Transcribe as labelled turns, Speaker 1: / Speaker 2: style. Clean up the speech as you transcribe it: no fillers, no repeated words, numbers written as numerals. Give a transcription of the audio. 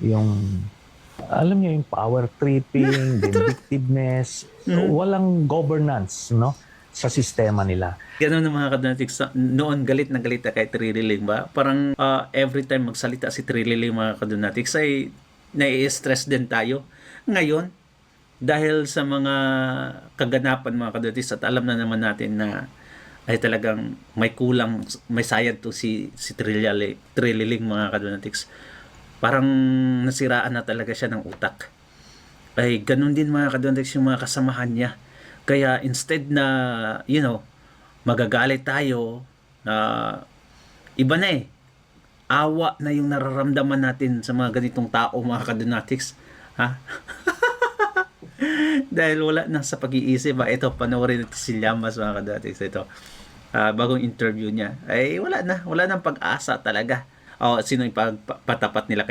Speaker 1: yung alam niyo yung power tripping, vindictiveness, walang governance, no, sa sistema nila.
Speaker 2: Ganun ng mga kadonatics. Noon galit na galit na kay Trililing ba? Parang every time magsalita si Trililing mga kadonatics ay nai-stress din tayo. Ngayon, dahil sa mga kaganapan mga kadonatics at alam na naman natin na ay talagang may kulang, may sayad to si Trililing mga kadonatics. Parang nasiraan na talaga siya ng utak. Ay ganun din mga kadonatics yung mga kasamahan niya. Kaya instead na, magagalit tayo, iba na awa na yung nararamdaman natin sa mga ganitong tao mga kadonatics. Ha? Dahil wala na sa pag-iisip. Ito, panoorin ito si Llamas mga kadonatics. Ito, bagong interview niya. Ay wala nang pag-asa talaga. Sino yung patapat nila